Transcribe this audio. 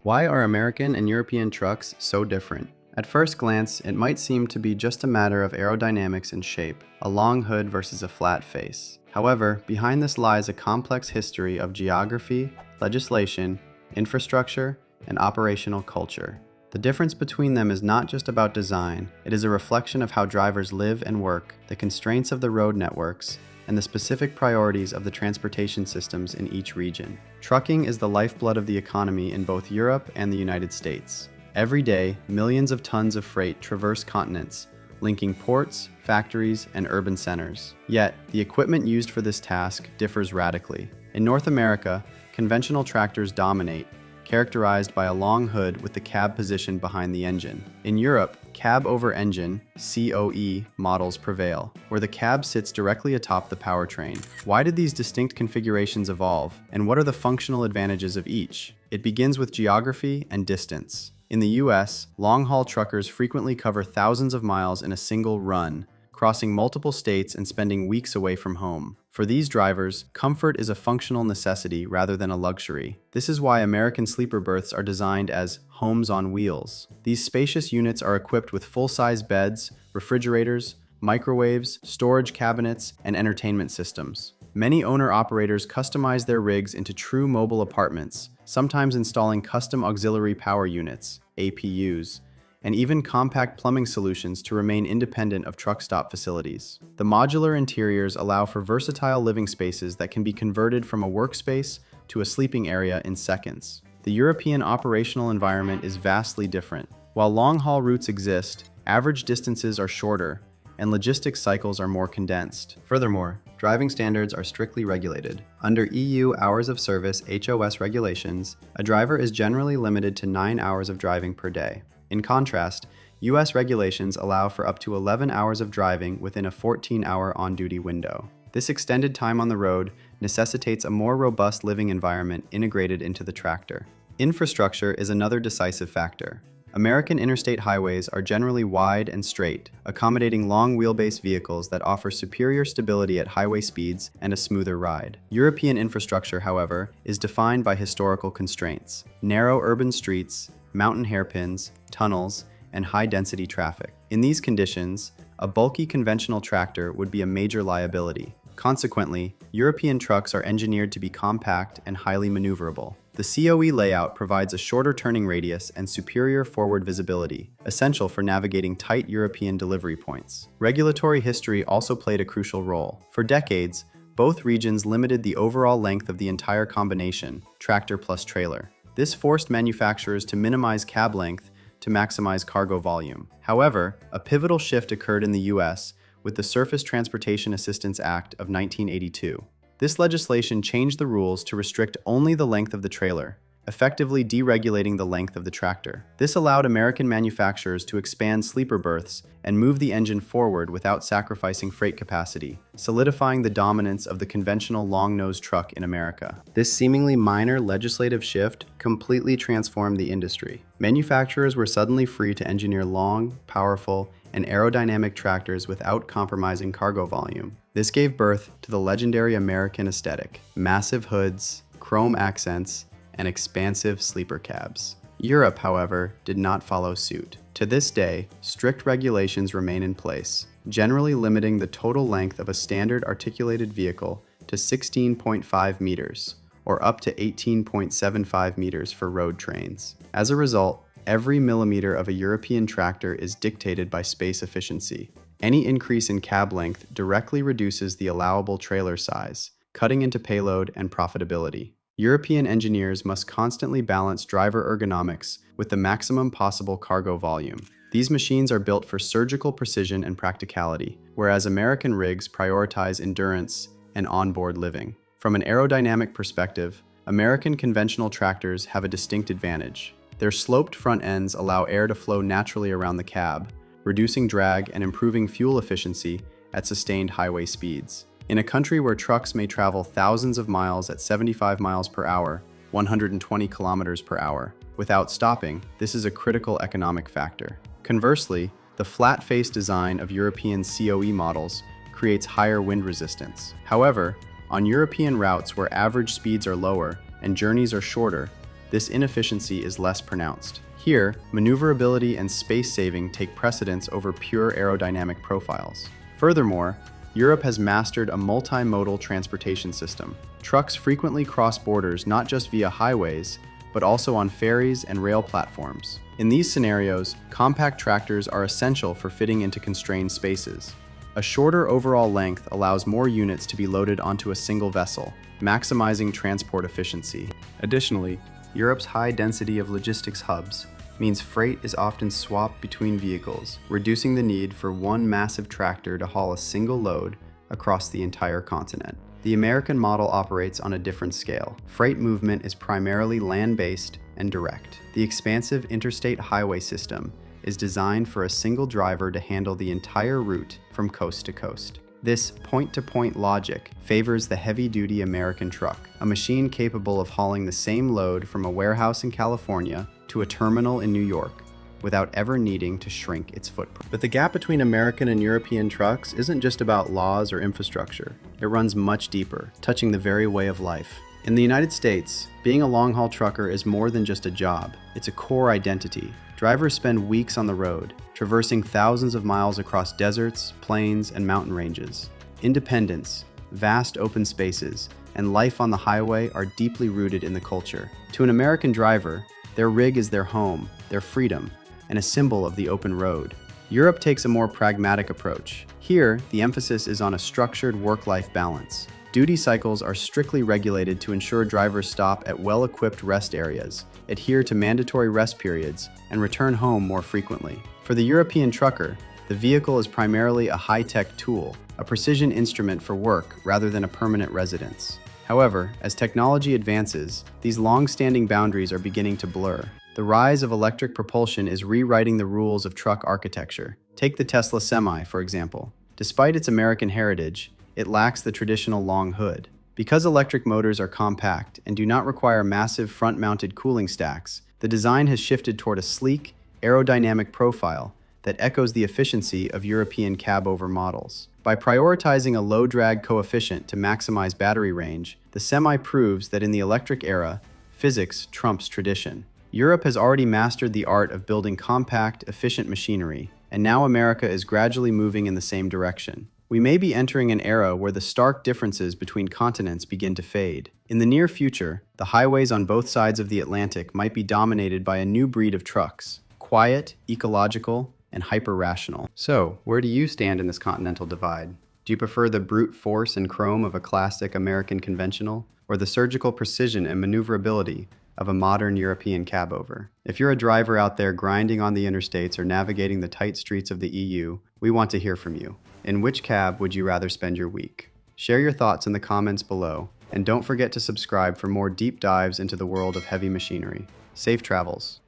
Why are American and European trucks so different? At first glance, it might seem to be just a matter of aerodynamics and shape, a long hood versus a flat face. However, behind this lies a complex history of geography, legislation, infrastructure, and operational culture. The difference between them is not just about design, it is a reflection of how drivers live and work, the constraints of the road networks, and the specific priorities of the transportation systems in each region. Trucking is the lifeblood of the economy in both Europe and the United States. Every day, millions of tons of freight traverse continents, linking ports, factories, and urban centers. Yet, the equipment used for this task differs radically. In North America, conventional tractors dominate, characterized by a long hood with the cab positioned behind the engine. In Europe, cab-over-engine (COE) models prevail, where the cab sits directly atop the powertrain. Why did these distinct configurations evolve, and what are the functional advantages of each? It begins with geography and distance. In the US, long-haul truckers frequently cover thousands of miles in a single run, crossing multiple states and spending weeks away from home. For these drivers, comfort is a functional necessity rather than a luxury. This is why American sleeper berths are designed as homes on wheels. These spacious units are equipped with full-size beds, refrigerators, microwaves, storage cabinets, and entertainment systems. Many owner-operators customize their rigs into true mobile apartments, sometimes installing custom auxiliary power units, APUs, and even compact plumbing solutions to remain independent of truck stop facilities. The modular interiors allow for versatile living spaces that can be converted from a workspace to a sleeping area in seconds. The European operational environment is vastly different. While long-haul routes exist, average distances are shorter, and logistics cycles are more condensed. Furthermore, driving standards are strictly regulated. Under EU Hours of Service (HOS) regulations, a driver is generally limited to 9 hours of driving per day. In contrast, US regulations allow for up to 11 hours of driving within a 14-hour on-duty window. This extended time on the road necessitates a more robust living environment integrated into the tractor. Infrastructure is another decisive factor. American interstate highways are generally wide and straight, accommodating long wheelbase vehicles that offer superior stability at highway speeds and a smoother ride. European infrastructure, however, is defined by historical constraints: narrow urban streets, mountain hairpins, tunnels, and high-density traffic. In these conditions, a bulky conventional tractor would be a major liability. Consequently, European trucks are engineered to be compact and highly maneuverable. The COE layout provides a shorter turning radius and superior forward visibility, essential for navigating tight European delivery points. Regulatory history also played a crucial role. For decades, both regions limited the overall length of the entire combination, tractor plus trailer. This forced manufacturers to minimize cab length to maximize cargo volume. However, a pivotal shift occurred in the US with the Surface Transportation Assistance Act of 1982. This legislation changed the rules to restrict only the length of the trailer, effectively deregulating the length of the tractor. This allowed American manufacturers to expand sleeper berths and move the engine forward without sacrificing freight capacity, solidifying the dominance of the conventional long-nosed truck in America. This seemingly minor legislative shift completely transformed the industry. Manufacturers were suddenly free to engineer long, powerful, and aerodynamic tractors without compromising cargo volume. This gave birth to the legendary American aesthetic: massive hoods, chrome accents, and expansive sleeper cabs. Europe, however, did not follow suit. To this day, strict regulations remain in place, generally limiting the total length of a standard articulated vehicle to 16.5 meters, or up to 18.75 meters for road trains. As a result, every millimeter of a European tractor is dictated by space efficiency. Any increase in cab length directly reduces the allowable trailer size, cutting into payload and profitability. European engineers must constantly balance driver ergonomics with the maximum possible cargo volume. These machines are built for surgical precision and practicality, whereas American rigs prioritize endurance and onboard living. From an aerodynamic perspective, American conventional tractors have a distinct advantage. Their sloped front ends allow air to flow naturally around the cab, reducing drag and improving fuel efficiency at sustained highway speeds. In a country where trucks may travel thousands of miles at 75 miles per hour, 120 kilometers per hour, without stopping, this is a critical economic factor. Conversely, the flat-face design of European COE models creates higher wind resistance. However, on European routes where average speeds are lower and journeys are shorter, this inefficiency is less pronounced. Here, maneuverability and space saving take precedence over pure aerodynamic profiles. Furthermore, Europe has mastered a multimodal transportation system. Trucks frequently cross borders not just via highways, but also on ferries and rail platforms. In these scenarios, compact tractors are essential for fitting into constrained spaces. A shorter overall length allows more units to be loaded onto a single vessel, maximizing transport efficiency. Additionally, Europe's high density of logistics hubs means freight is often swapped between vehicles, reducing the need for one massive tractor to haul a single load across the entire continent. The American model operates on a different scale. Freight movement is primarily land-based and direct. The expansive interstate highway system is designed for a single driver to handle the entire route from coast to coast. This point-to-point logic favors the heavy-duty American truck, a machine capable of hauling the same load from a warehouse in California to a terminal in New York without ever needing to shrink its footprint. But the gap between American and European trucks isn't just about laws or infrastructure. It runs much deeper, touching the very way of life. In the United States, being a long-haul trucker is more than just a job. It's a core identity. Drivers spend weeks on the road, traversing thousands of miles across deserts, plains, and mountain ranges. Independence, vast open spaces, and life on the highway are deeply rooted in the culture. To an American driver, their rig is their home, their freedom, and a symbol of the open road. Europe takes a more pragmatic approach. Here, the emphasis is on a structured work-life balance. Duty cycles are strictly regulated to ensure drivers stop at well-equipped rest areas, adhere to mandatory rest periods, and return home more frequently. For the European trucker, the vehicle is primarily a high-tech tool, a precision instrument for work rather than a permanent residence. However, as technology advances, these long-standing boundaries are beginning to blur. The rise of electric propulsion is rewriting the rules of truck architecture. Take the Tesla Semi, for example. Despite its American heritage, it lacks the traditional long hood. Because electric motors are compact and do not require massive front-mounted cooling stacks, the design has shifted toward a sleek, aerodynamic profile that echoes the efficiency of European cab-over models. By prioritizing a low-drag coefficient to maximize battery range, the Semi proves that in the electric era, physics trumps tradition. Europe has already mastered the art of building compact, efficient machinery, and now America is gradually moving in the same direction. We may be entering an era where the stark differences between continents begin to fade. In the near future, the highways on both sides of the Atlantic might be dominated by a new breed of trucks, quiet, ecological, and hyper-rational. So, where do you stand in this continental divide? Do you prefer the brute force and chrome of a classic American conventional, or the surgical precision and maneuverability of a modern European cab-over? If you're a driver out there grinding on the interstates or navigating the tight streets of the EU, we want to hear from you. In which cab would you rather spend your week? Share your thoughts in the comments below, and don't forget to subscribe for more deep dives into the world of heavy machinery. Safe travels.